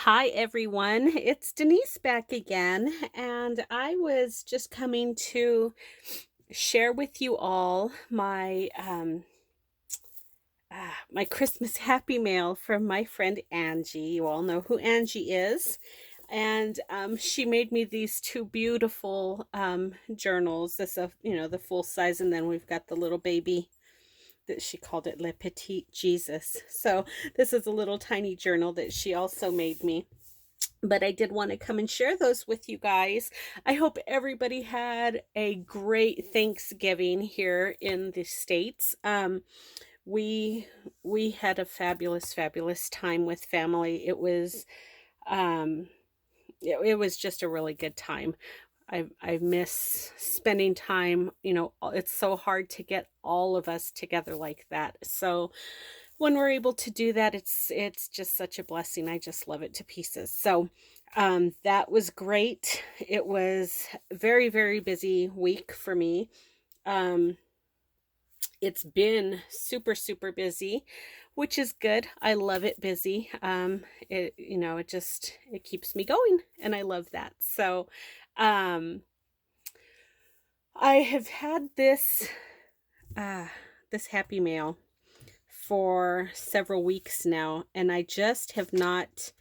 Hi, everyone. It's Denise back again, and I was just coming to share with you all my Christmas Happy Mail from my friend Angie. You all know who Angie is, and she made me these two beautiful journals. This, the full size, and then we've got the little baby that she called it Le Petit Jesus. So this is a little tiny journal that she also made me, but I did want to come and share those with you guys. I hope everybody had a great Thanksgiving here in the States. We we had a fabulous time with family. It was just a really good time. I miss spending time, it's so hard to get all of us together like that. So when we're able to do that, it's just such a blessing. I just love it to pieces. So that was great. It was very busy week for me. Um it's been super busy, which is good. I love it busy. It keeps me going, and I love that. So um I have had uh this happy mail for several weeks now, and I just have not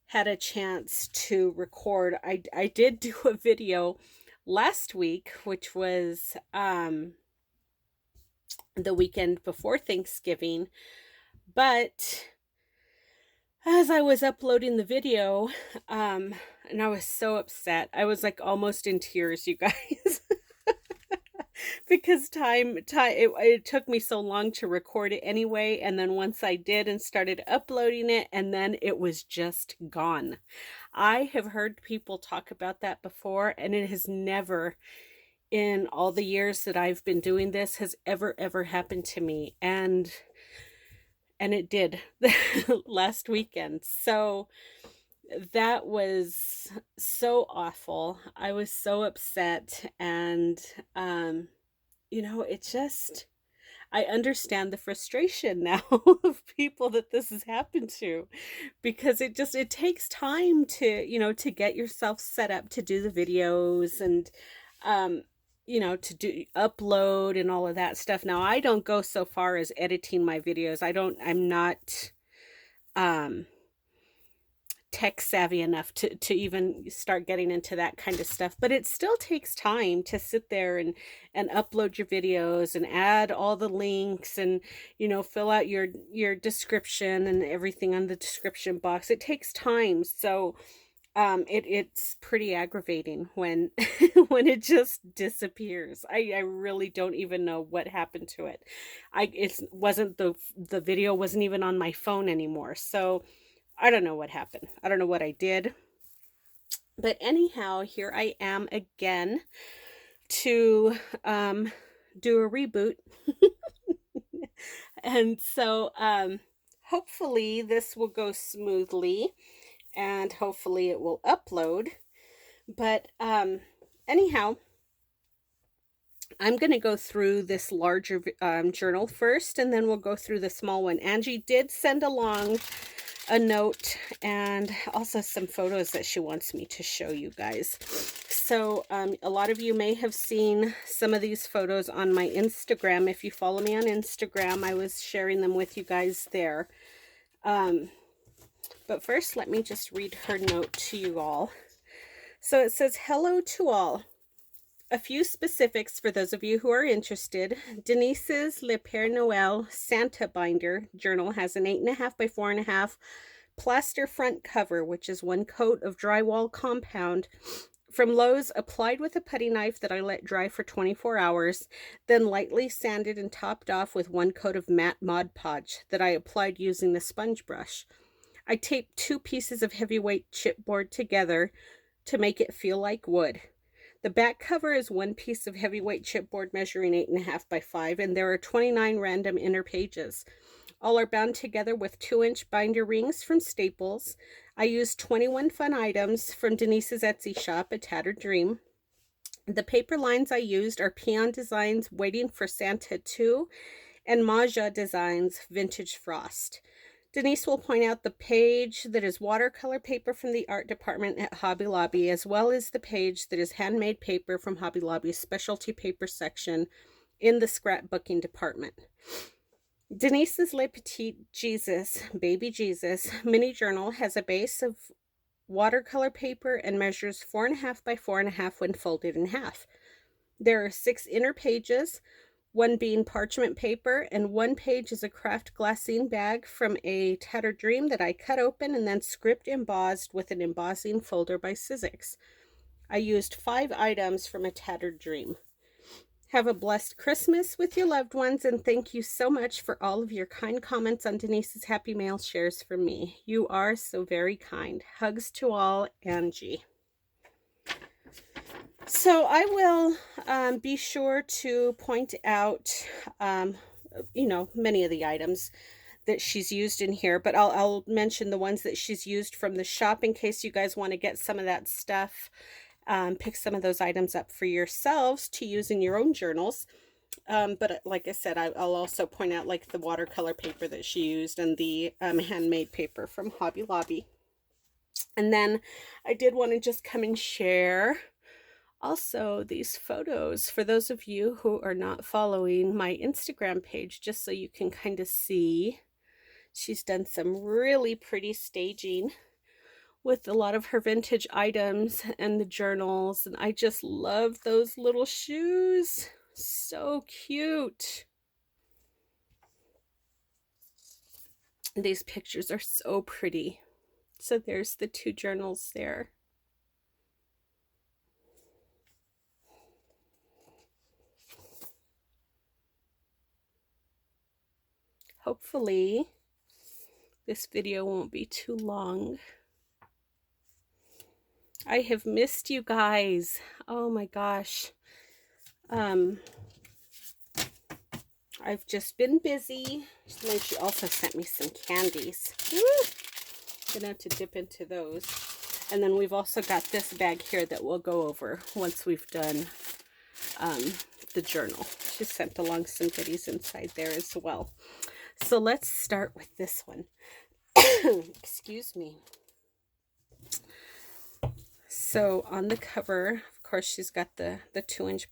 had a chance to record. I did do a video last week, which was the weekend before Thanksgiving, but as I was uploading the video, and I was so upset. I was like almost in tears, you guys. Because it took me so long to record it anyway, and then once I did and started uploading it, and then it was just gone. I have heard people talk about that before, and it has never, in all the years that I've been doing this, has ever happened to me. And it did last weekend. So that was so awful. I was so upset, and it just, I understand the frustration now of people that this has happened to, because it takes time to get yourself set up to do the videos, and um to do upload and all of that stuff. Now, I don't go so far as editing my videos. I'm not um tech savvy enough to even start getting into that kind of stuff, but it still takes time to sit there and upload your videos and add all the links, and fill out your description and everything on the description box. It takes time. So it's pretty aggravating when when it just disappears. I really don't even know what happened to it. It wasn't, the video wasn't even on my phone anymore. So I don't know what happened. I don't know what I did. But anyhow, here I am again to do a reboot. And so hopefully this will go smoothly, and hopefully it will upload. But anyhow, I'm going to go through this larger journal first, and then we'll go through the small one. Angie did send along a note and also some photos that she wants me to show you guys. So a lot of you may have seen some of these photos on my Instagram. If you follow me on Instagram, I was sharing them with you guys there. But first, let me just read her note to you all. So it says, "Hello to all. A few specifics for those of you who are interested. Denise's Le Père Noël Santa binder journal has an 8.5 by 4.5 plaster front cover, which is one coat of drywall compound from Lowe's, applied with a putty knife that I let dry for 24 hours, then lightly sanded and topped off with one coat of matte Mod Podge that I applied using the sponge brush. I taped 2 pieces of heavyweight chipboard together to make it feel like wood. The back cover is 1 piece of heavyweight chipboard measuring 8.5 by 5, and there are 29 random inner pages. All are bound together with 2-inch binder rings from Staples. I used 21 fun items from Denise's Etsy shop, A Tattered Dream. The paper lines I used are Peon Designs Waiting for Santa 2 and Maja Designs Vintage Frost. Denise will point out the page that is watercolor paper from the art department at Hobby Lobby, as well as the page that is handmade paper from Hobby Lobby's specialty paper section in the scrapbooking department. Denise's Le Petit Jesus, Baby Jesus, mini journal has a base of watercolor paper and measures 4.5 by 4.5 when folded in half. There are 6 inner pages, one being parchment paper, and one page is a craft glassine bag from a tattered dream that I cut open and then script embossed with an embossing folder by Sizzix. I used 5 items from a tattered dream. Have a blessed Christmas with your loved ones, and thank you so much for all of your kind comments on Denise's Happy Mail shares from me. You are so very kind. Hugs to all, Angie. So I will be sure to point out, many of the items that she's used in here, but I'll mention the ones that she's used from the shop in case you guys want to get some of that stuff. Pick some of those items up for yourselves to use in your own journals. But like I said, I'll also point out like the watercolor paper that she used and the handmade paper from Hobby Lobby. And then I did want to just come and share also these photos for those of you who are not following my Instagram page, just so you can kind of see. She's done some really pretty staging with a lot of her vintage items and the journals, and I just love those little shoes. So cute. These pictures are so pretty. So there's the 2 journals there. Hopefully this video won't be too long. I have missed you guys. Oh my gosh. I've just been busy. And then she also sent me some candies. Woo! Gonna have to dip into those. And then we've also got this bag here that we'll go over once we've done the journal. She sent along some goodies inside there as well. So let's start with this one. Excuse me. So on the cover, of course, she's got the 2-inch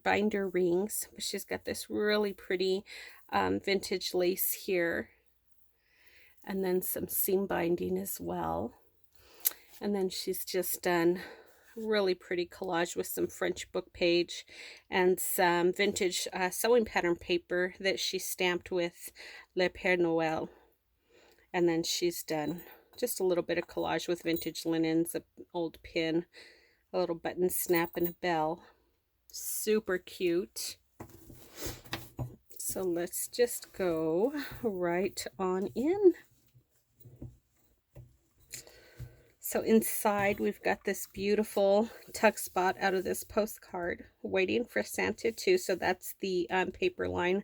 binder rings, but she's got this really pretty vintage lace here, and then some seam binding as well. And then she's just done really pretty collage with some French book page and some vintage sewing pattern paper that she stamped with Le Père Noël. And then she's done just a little bit of collage with vintage linens, an old pin, a little button snap, and a bell. Super cute. So let's just go right on in. So inside we've got this beautiful tuck spot out of this postcard, Waiting for Santa too. So that's the paper line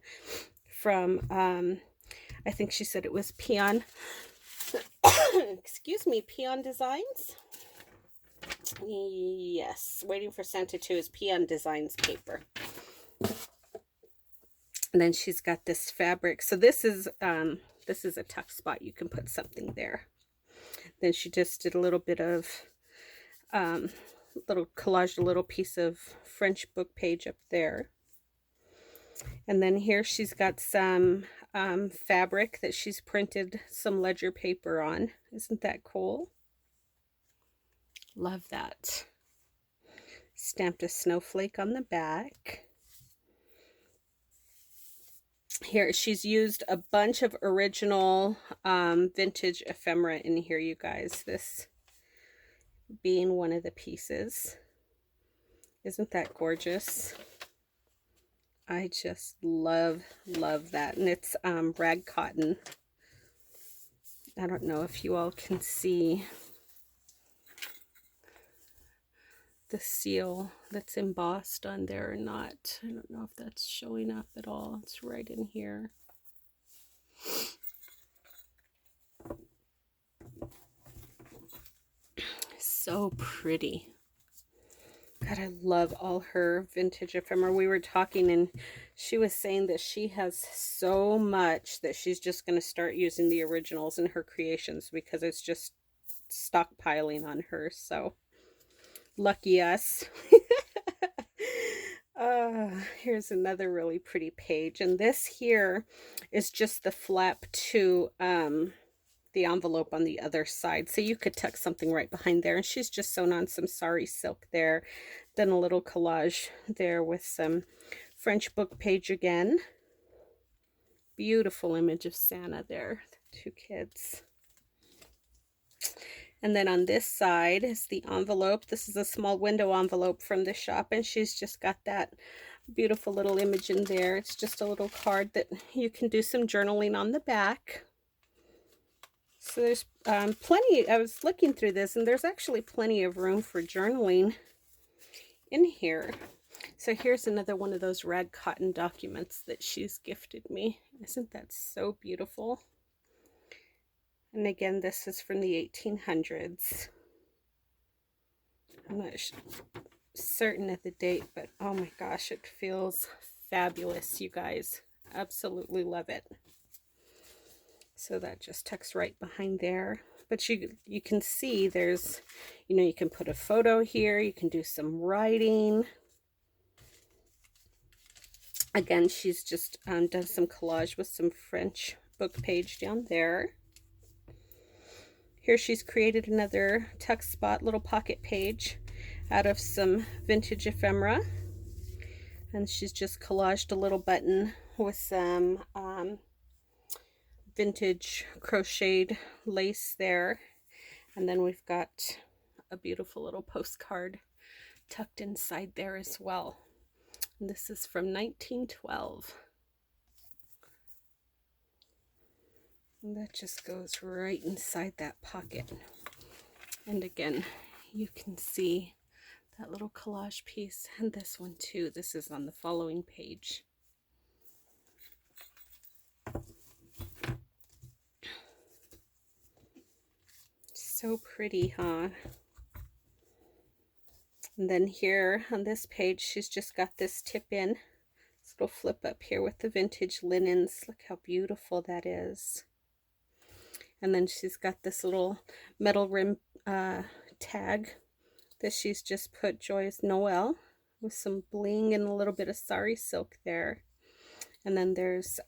from, I think she said it was Peon. Excuse me, Peon Designs. Yes, Waiting for Santa 2 is Peon Designs paper. And then she's got this fabric. So this is a tuck spot. You can put something there. Then she just did a little bit of little collaged a little piece of French book page up there. And then here she's got some fabric that she's printed some ledger paper on. Isn't that cool? Love that. Stamped a snowflake on the back. Here she's used a bunch of original vintage ephemera in here, you guys. This being one of the pieces. Isn't that gorgeous? I just love that. And it's rag cotton. I don't know if you all can see the seal that's embossed on there or not. I don't know if that's showing up at all. It's right in here. So pretty. God, I love all her vintage ephemera. We were talking and she was saying that she has so much that she's just going to start using the originals in her creations because it's just stockpiling on her. So lucky us. Here's another really pretty page. And this here is just the flap to the envelope on the other side, so you could tuck something right behind there. And she's just sewn on some sari silk there, done a little collage there with some French book page again. Beautiful image of Santa there, the two kids. And then on this side is the envelope. This is a small window envelope from the shop, and she's just got that beautiful little image in there. It's just a little card that you can do some journaling on the back. So there's plenty. I was looking through this and there's actually plenty of room for journaling in here. So here's another one of those rag cotton documents that she's gifted me. Isn't that so beautiful? And again, this is from the 1800s. I'm not certain of the date, but oh my gosh, it feels fabulous, you guys. Absolutely love it. So that just tucks right behind there. But you can see there's, you know, you can put a photo here. You can do some writing. Again, she's just done some collage with some French book page down there. Here she's created another tuck spot little pocket page out of some vintage ephemera. And she's just collaged a little button with some vintage crocheted lace there. And then we've got a beautiful little postcard tucked inside there as well. And this is from 1912. And that just goes right inside that pocket. And again, you can see that little collage piece, and this one too. This is on the following page. So pretty, huh? And then here on this page, she's just got this tip in. This little flip up here with the vintage linens. Look how beautiful that is. And then she's got this little metal rim tag that she's just put Joyous Noel with some bling and a little bit of sari silk there. And then there's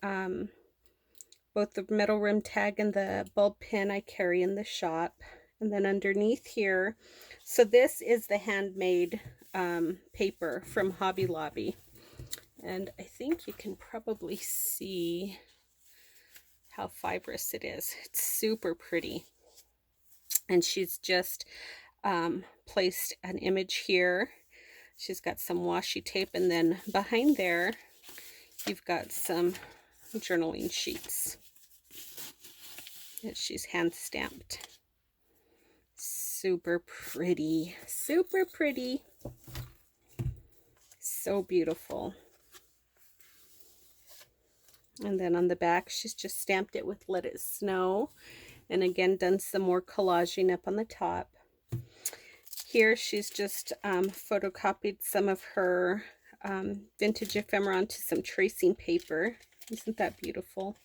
both the metal rim tag and the bulb pin I carry in the shop. And then underneath here, so this is the handmade paper from Hobby Lobby. And I think you can probably see how fibrous it is. It's super pretty. And she's just placed an image here. She's got some washi tape, and then behind there you've got some journaling sheets that she's hand stamped. Super pretty, super pretty, so beautiful. And then on the back she's just stamped it with Let It Snow, and again done some more collaging up on the top. Here she's just photocopied some of her vintage ephemera onto some tracing paper. Isn't that beautiful?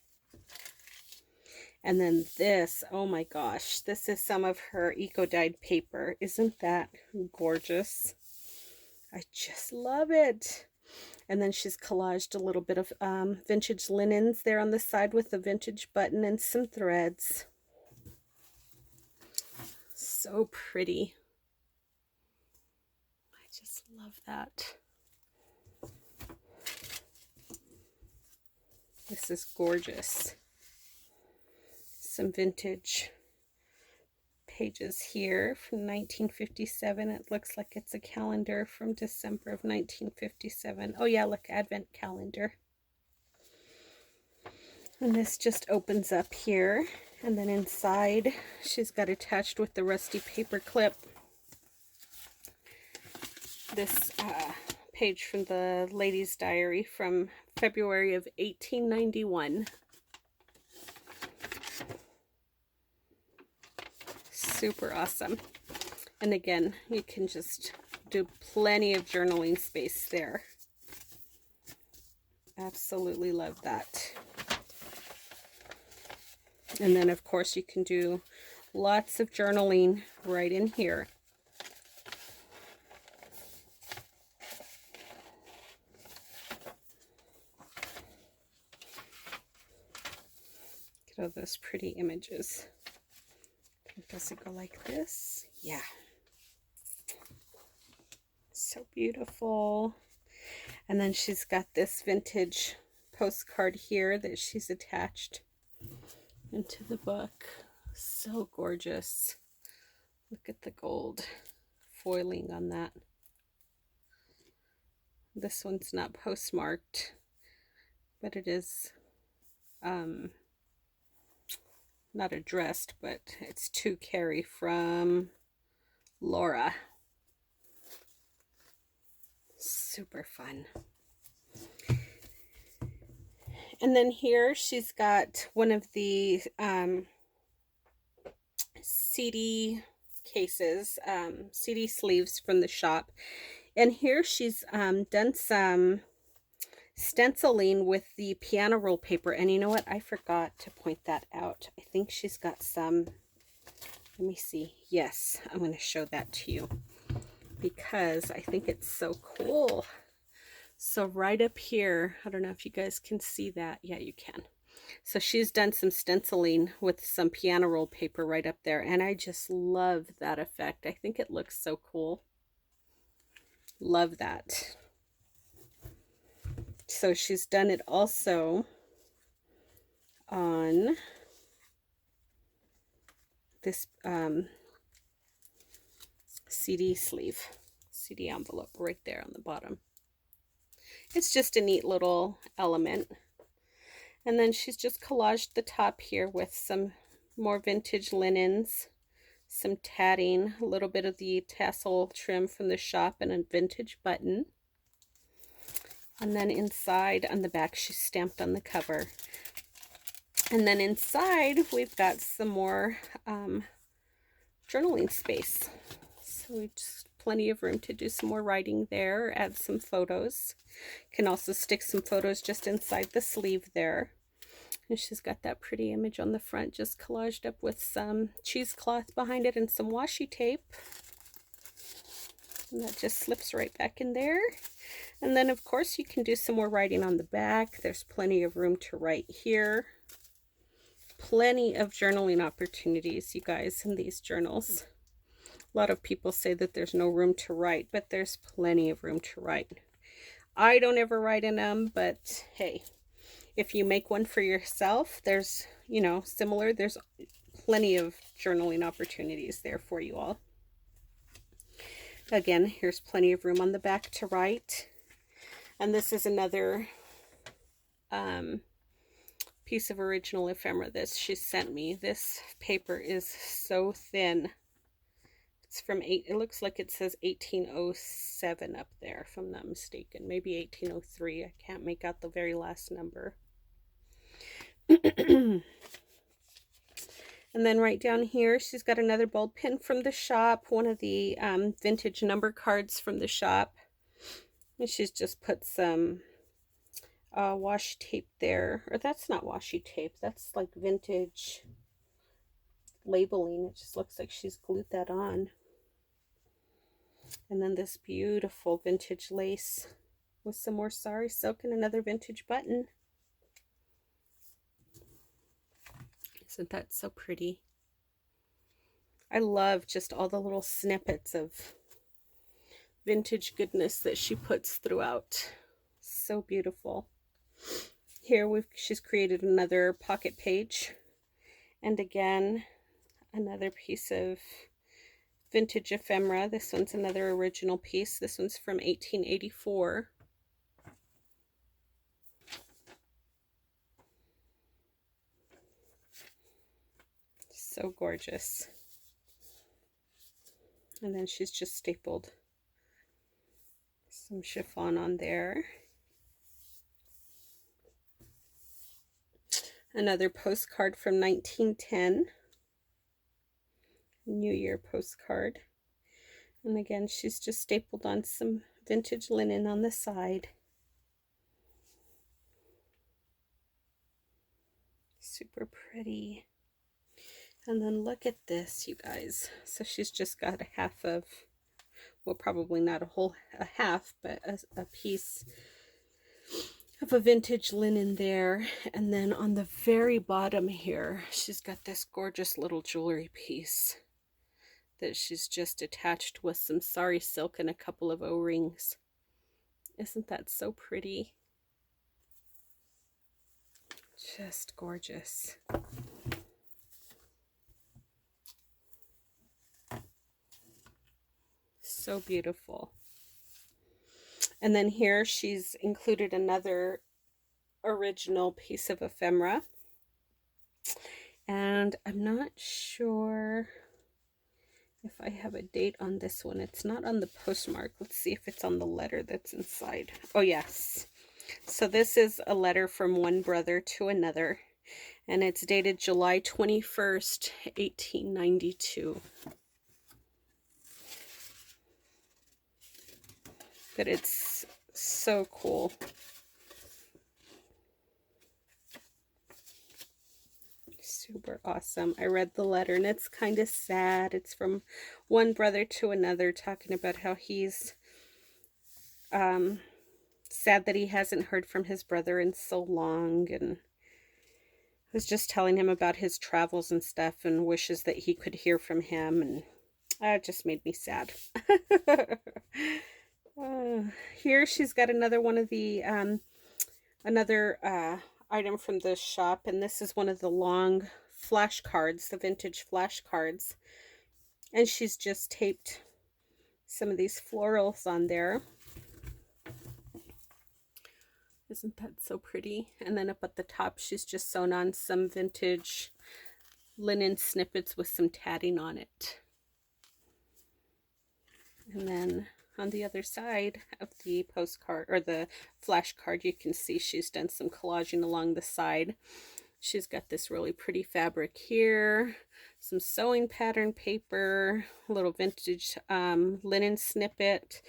And then this, oh my gosh, this is some of her eco-dyed paper. Isn't that gorgeous? I just love it. And then she's collaged a little bit of vintage linens there on the side with the vintage button and some threads. So pretty. I just love that. This is gorgeous. Some vintage pages here from 1957. It looks like it's a calendar from December of 1957. Oh yeah, look, Advent calendar. And this just opens up here, and then inside she's got attached with the rusty paper clip this page from the lady's diary from February of 1891. Super awesome. And again, you can just do plenty of journaling space there. Absolutely love that. And then of course you can do lots of journaling right in here. Look at all those pretty images. Does it go like this? Yeah. So beautiful. And then she's got this vintage postcard here that she's attached into the book. So gorgeous. Look at the gold foiling on that. This one's not postmarked, but it is not addressed, but it's to Carrie from Laura. Super fun. And then here she's got one of the CD cases, CD sleeves from the shop. And here she's done some stenciling with the piano roll paper. And you know what? I forgot to point that out. I think she's got some, let me see. Yes, I'm going to show that to you because I think it's so cool. So right up here, I don't know if you guys can see that. Yeah, you can. So she's done some stenciling with some piano roll paper right up there. And I just love that effect. I think it looks so cool. Love that. So she's done it also on this CD sleeve, CD envelope right there on the bottom. It's just a neat little element. And then she's just collaged the top here with some more vintage linens, some tatting, a little bit of the tassel trim from the shop, and a vintage button. And then inside on the back, she's stamped on the cover. And then inside, we've got some more journaling space. So we just plenty of room to do some more writing there, add some photos. Can also stick some photos just inside the sleeve there. And she's got that pretty image on the front, just collaged up with some cheesecloth behind it and some washi tape. And that just slips right back in there. And then of course you can do some more writing on the back. There's plenty of room to write here. Plenty of journaling opportunities, you guys, in these journals. A lot of people say that there's no room to write, but there's plenty of room to write. I don't ever write in them, but hey, if you make one for yourself, there's, you know, similar, there's plenty of journaling opportunities there for you all. Again, here's plenty of room on the back to write. And this is another piece of original ephemera that she sent me. This paper is so thin. It's from it looks like it says 1807 up there, if I'm not mistaken. Maybe 1803. I can't make out the very last number. And then right down here, she's got another ball pen from the shop, one of the vintage number cards from the shop. And she's just put some washi tape there. Or that's not washi tape. That's like vintage labeling. It just looks like she's glued that on. And then this beautiful vintage lace with some more sari silk and another vintage button. Isn't that so pretty? I love just all the little snippets of vintage goodness that she puts throughout. So beautiful. Here she's created another pocket page. And again, another piece of vintage ephemera. This one's another original piece. This one's from 1884. So gorgeous. And then she's just stapled some chiffon on there. Another postcard from 1910. New Year postcard. And again, she's just stapled on some vintage linen on the side. Super pretty. And then look at this, you guys. So she's just got a half of, well, probably not a half, but a piece of a vintage linen there. And then on the very bottom here, she's got this gorgeous little jewelry piece that she's just attached with some sari silk and a couple of O-rings. Isn't that so pretty? Just gorgeous. So beautiful. And then here she's included another original piece of ephemera. And I'm not sure if I have a date on this one. It's not on the postmark. Let's see if it's on the letter that's inside. Oh, yes. So this is a letter from one brother to another, and it's dated July 21st, 1892. But it's so cool. Super awesome. I read the letter and it's kind of sad. It's from one brother to another, talking about how he's sad that he hasn't heard from his brother in so long, and was just telling him about his travels and stuff and wishes that he could hear from him, and it just made me sad. Here she's got another one of the item from the shop, and this is one of the long flashcards, the vintage flashcards, and she's just taped some of these florals on there. Isn't that so pretty? And then up at the top she's just sewn on some vintage linen snippets with some tatting on it. And then on the other side of the postcard, or the flashcard, you can see she's done some collaging along the side. She's got this really pretty fabric here, some sewing pattern paper, a little vintage linen snippet,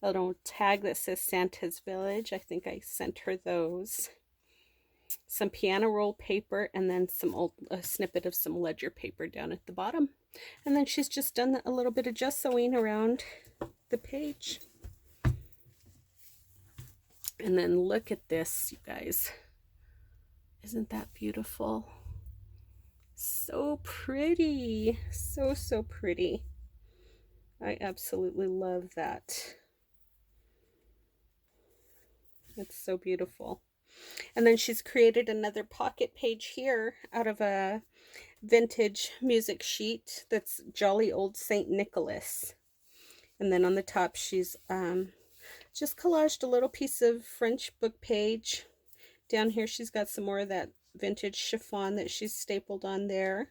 a little tag that says Santa's Village. I think I sent her those. Some piano roll paper, and then a snippet of some ledger paper down at the bottom. And then she's just done a little bit of gessoing around the page. And then look at this, you guys. Isn't that beautiful? So pretty. So, so pretty. I absolutely love that. It's so beautiful. And then she's created another pocket page here out of a vintage music sheet that's Jolly Old Saint Nicholas. And then on the top she's just collaged a little piece of French book page. Down here she's got some more of that vintage chiffon that she's stapled on there.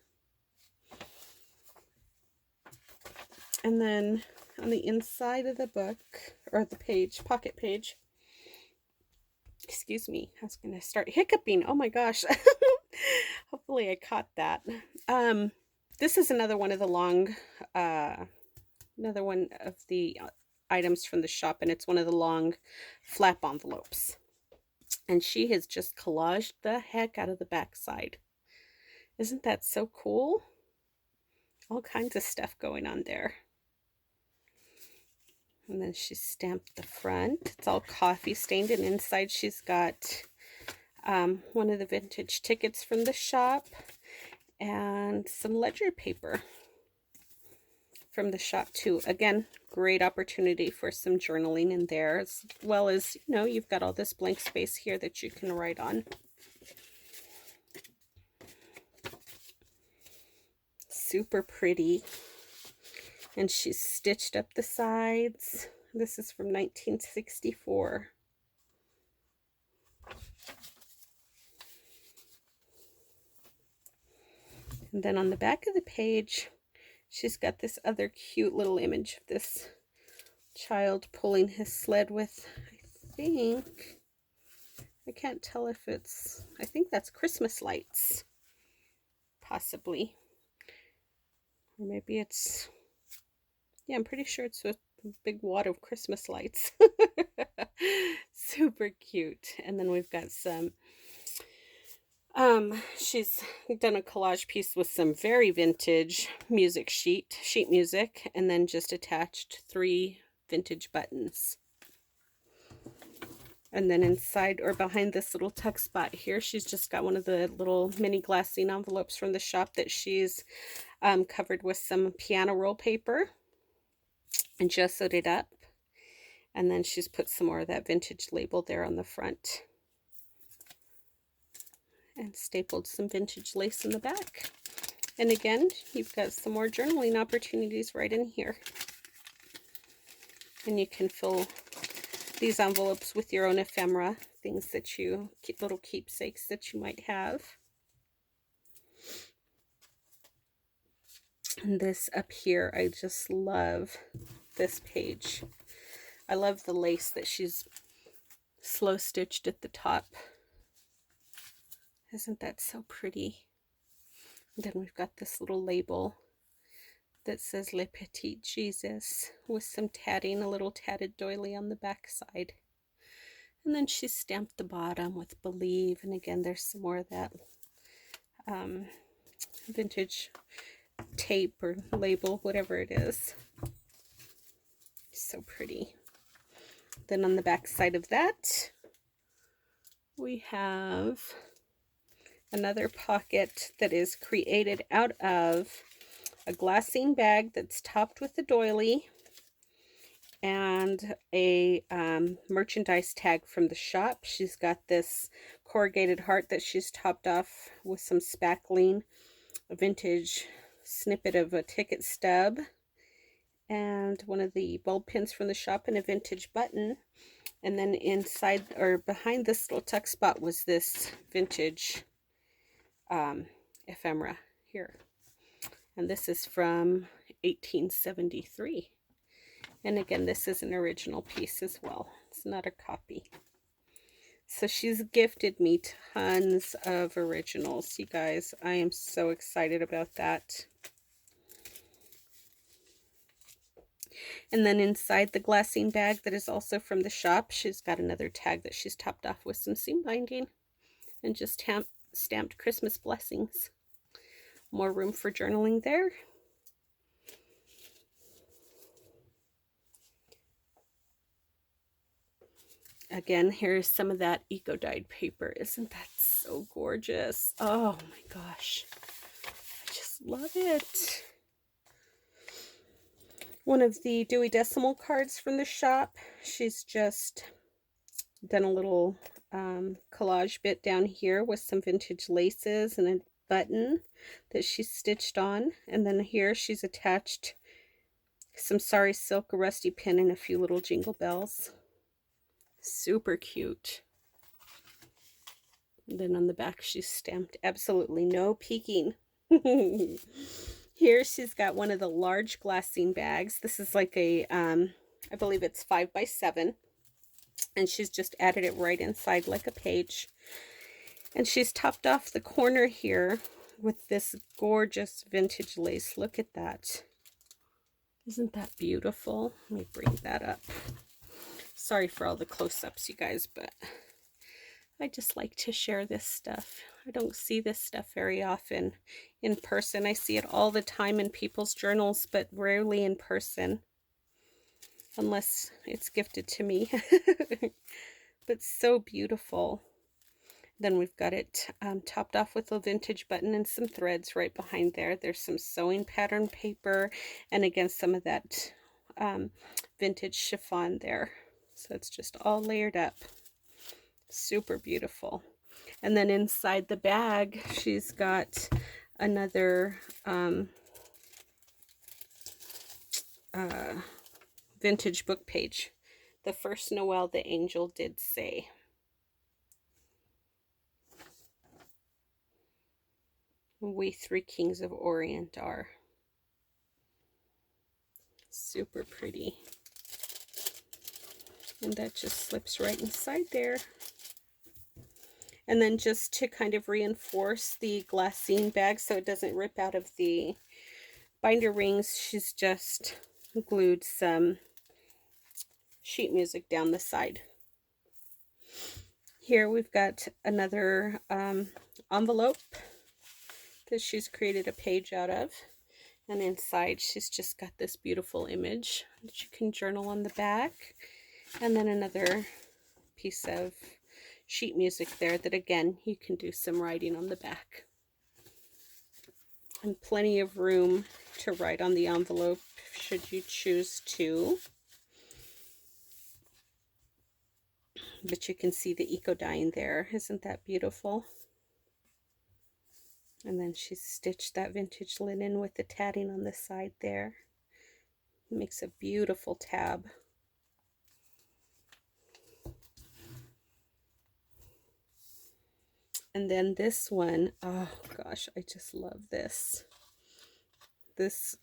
And then on the inside of the book, or the page, pocket page, excuse me, I was going to start hiccuping. Oh my gosh. Hopefully I caught that. This is another one of the long, another one of the items from the shop, and it's one of the long flap envelopes. And she has just collaged the heck out of the backside. Isn't that so cool? All kinds of stuff going on there. And then she stamped the front. It's all coffee stained, and inside she's got one of the vintage tickets from the shop and some ledger paper from the shop too. Again, great opportunity for some journaling in there, as well as, you know, you've got all this blank space here that you can write on. Super pretty. And she's stitched up the sides. This is from 1964. And then on the back of the page, she's got this other cute little image of this child pulling his sled with, I can't tell if it's, I think that's Christmas lights, possibly. Or maybe it's Yeah, I'm pretty sure it's a big wad of Christmas lights. Super cute. And then we've got some, she's done a collage piece with some very vintage sheet music, and then just attached 3 vintage buttons. And then inside or behind this little tuck spot here, she's just got one of the little mini glassine envelopes from the shop that she's covered with some piano roll paper and gessoed it up. And then she's put some more of that vintage label there on the front. And stapled some vintage lace in the back. And again, you've got some more journaling opportunities right in here. And you can fill these envelopes with your own ephemera, things that you keep, little keepsakes that you might have. And this up here, I just love this page. I love the lace that she's slow stitched at the top. Isn't that so pretty? And then we've got this little label that says Le Petit Jesus with some tatting, a little tatted doily on the back side. And then she stamped the bottom with Believe. And again, there's some more of that vintage tape or label, whatever it is. So pretty. Then on the back side of that, we have another pocket that is created out of a glassine bag that's topped with a doily and a merchandise tag from the shop. She's got this corrugated heart that she's topped off with some spackling, a vintage snippet of a ticket stub, and one of the bulb pins from the shop, and a vintage button. And then inside or behind this little tuck spot was this vintage ephemera here. And this is from 1873. And again, this is an original piece as well. It's not a copy. So she's gifted me tons of originals, you guys. I am so excited about that. And then inside the glassine bag that is also from the shop, she's got another tag that she's topped off with some seam binding and just stamped Christmas blessings. More room for journaling there. Again, here's some of that eco-dyed paper. Isn't that so gorgeous? Oh my gosh. I just love it. One of the Dewey Decimal cards from the shop. She's just done a little collage bit down here with some vintage laces and a button that she's stitched on. And then here she's attached some sari silk, a rusty pin, and a few little jingle bells. Super cute. And then on the back she's stamped absolutely no peeking. Here she's got one of the large glassine bags. This is like a I believe it's 5 by 7, and she's just added it right inside like a page. And she's topped off the corner here with this gorgeous vintage lace. Look at that. Isn't that beautiful? Let me bring that up. Sorry for all the close-ups, you guys, but I just like to share this stuff. I don't see this stuff very often in person. I see it all the time in people's journals, but rarely in person, unless it's gifted to me. But so beautiful. Then we've got it topped off with a vintage button and some threads right behind there. There's some sewing pattern paper, and again, some of that vintage chiffon there. So it's just all layered up. Super beautiful. And then inside the bag, she's got another vintage book page. The First Noel the Angel Did Say. We Three Kings of Orient Are. Super pretty. And that just slips right inside there. And then just to kind of reinforce the glassine bag so it doesn't rip out of the binder rings, she's just glued some sheet music down the side. Here we've got another envelope that she's created a page out of. And inside she's just got this beautiful image that you can journal on the back. And then another piece of sheet music there that, again, you can do some writing on the back. And plenty of room to write on the envelope should you choose to. But you can see the eco dyeing there. Isn't that beautiful? And then she's stitched that vintage linen with the tatting on the side there. It makes a beautiful tab. And then this one, oh gosh, I just love this. This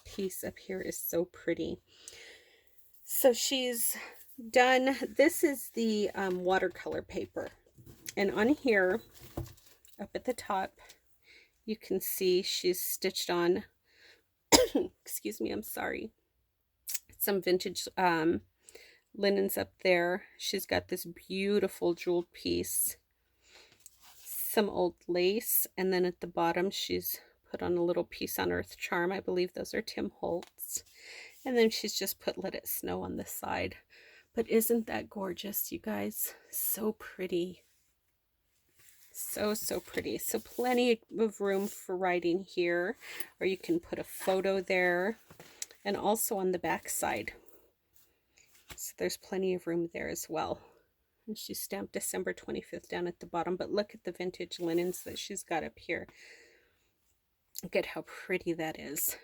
piece up here is so pretty. So she's done, this is the watercolor paper. And on here, up at the top, you can see she's stitched on, excuse me, I'm sorry, some vintage linens up there. She's got this beautiful jeweled piece, some old lace, and then at the bottom she's put on a little piece on Earth Charm. I believe those are Tim Holtz. And then she's just put Let It Snow on the side. But isn't that gorgeous, you guys? So pretty. So pretty. So plenty of room for writing here, or you can put a photo there, and also on the back side. So there's plenty of room there as well. And she's stamped December 25th down at the bottom, but look at the vintage linens that she's got up here. Look at how pretty that is.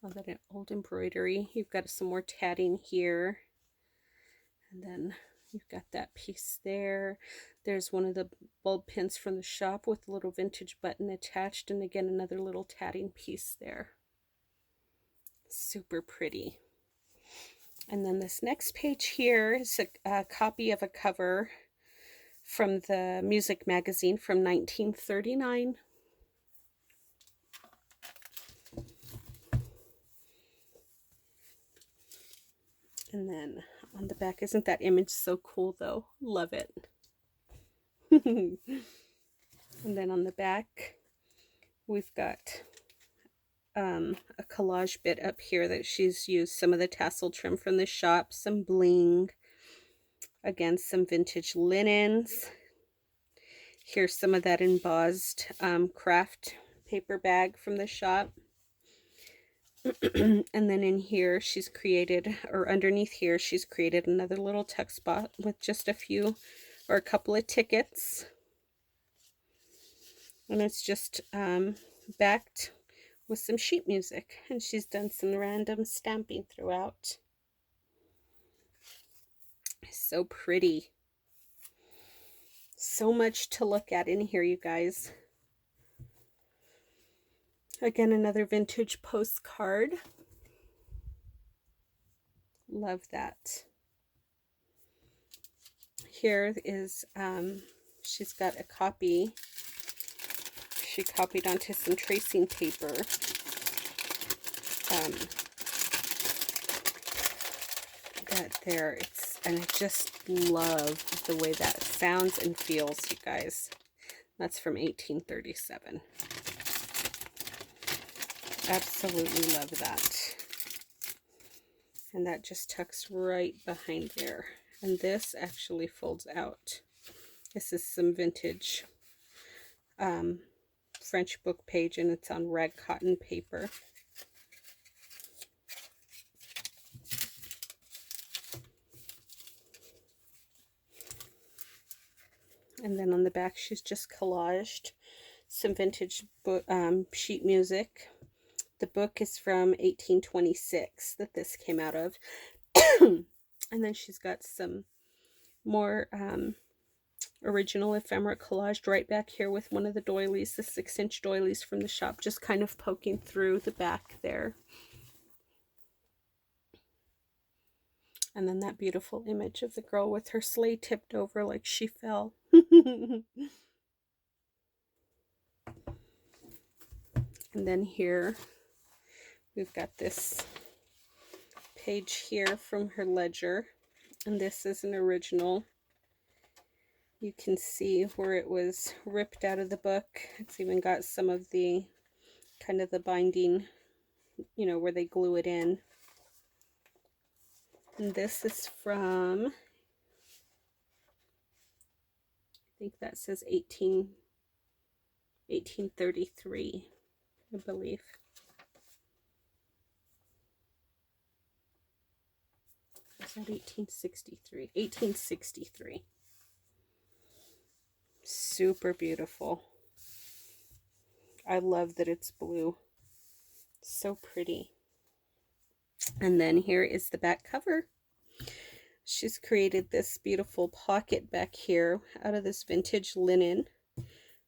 All that old embroidery. You've got some more tatting here, and then you've got that piece there. There's one of the bulb pins from the shop with a little vintage button attached, and again another little tatting piece there. Super pretty. And then this next page here is a copy of a cover from the music magazine from 1939. And then on the back, isn't that image so cool though? Love it. And then on the back, we've got a collage bit up here that she's used some of the tassel trim from the shop, some bling, again some vintage linens. Here's some of that embossed craft paper bag from the shop. And then in here she's created, or underneath here she's created another little tuck spot with just a few or a couple of tickets, and it's just backed with some sheet music, and she's done some random stamping throughout. So pretty. So much to look at in here, you guys. Again, another vintage postcard. Love that. Here is, she's got a copy. She copied onto some tracing paper. That there, and I just love the way that sounds and feels, you guys. That's from 1837. Absolutely love that. And that just tucks right behind there. And this actually folds out. This is some vintage French book page, and it's on red cotton paper. And then on the back, she's just collaged some vintage book, sheet music. The book is from 1826 that this came out of. And then she's got some more original ephemera collaged right back here with one of the doilies, the 6-inch doilies from the shop, just kind of poking through the back there. And then that beautiful image of the girl with her sleigh tipped over like she fell. And then here We've got this page here from her ledger, and this is an original. You can see where it was ripped out of the book. It's even got some of the kind of the binding, you know, where they glue it in. And this is from, I think that says 1833, I believe. Is that 1863? 1863. Super beautiful. I love that it's blue. So pretty. And then here is the back cover. She's created this beautiful pocket back here out of this vintage linen.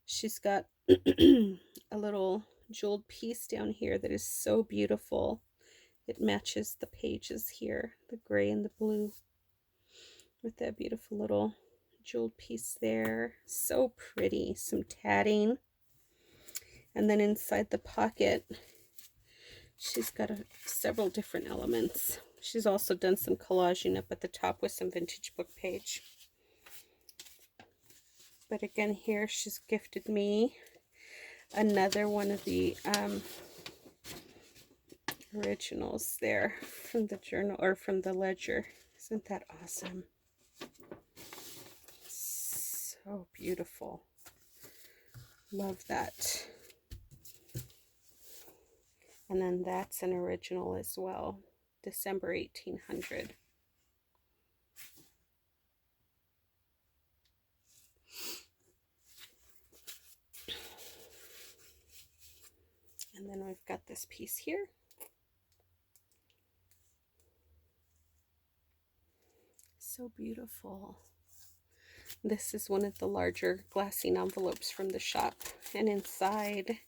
She's got a little jeweled piece down here that is so beautiful. It matches the pages here, the gray and the blue, with that beautiful little jeweled piece there. So pretty. Some tatting. And then inside the pocket, she's got several different elements. She's also done some collaging up at the top with some vintage book page. But again, here she's gifted me another one of the originals there from the journal, or from the ledger. Isn't that awesome? So beautiful. Love that. And then that's an original as well. December 1800. And then we've got this piece here. So beautiful. This is one of the larger glassine envelopes from the shop. And inside,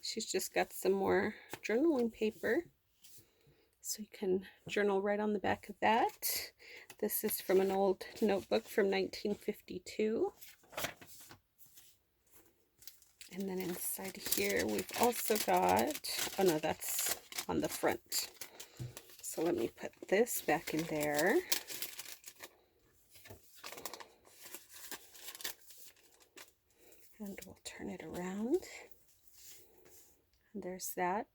she's just got some more journaling paper. So you can journal right on the back of that. This is from an old notebook from 1952. And then inside here, we've also got, oh no, that's on the front. So let me put this back in there. And we'll turn it around. And there's that.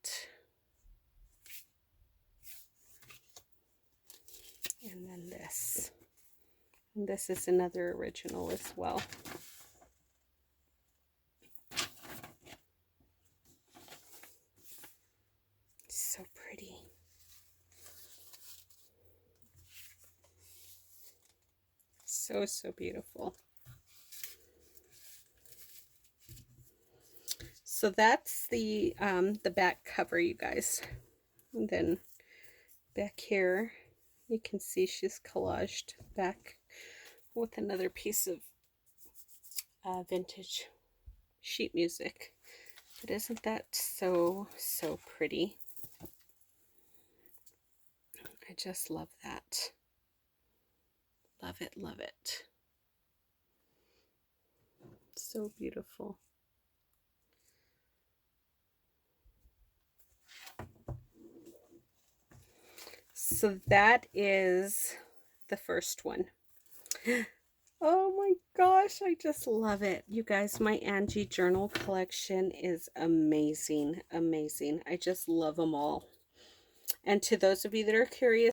And then this. And this is another original as well. So pretty. So, so beautiful. So that's the back cover, you guys. And then back here, you can see she's collaged back with another piece of vintage sheet music. But isn't that so, so pretty? I just love that. Love it, love it. So beautiful. So that is the first one. Oh my gosh, I just love it. You guys, my Angie Journal collection is amazing, amazing. I just love them all. And to those of you that are curious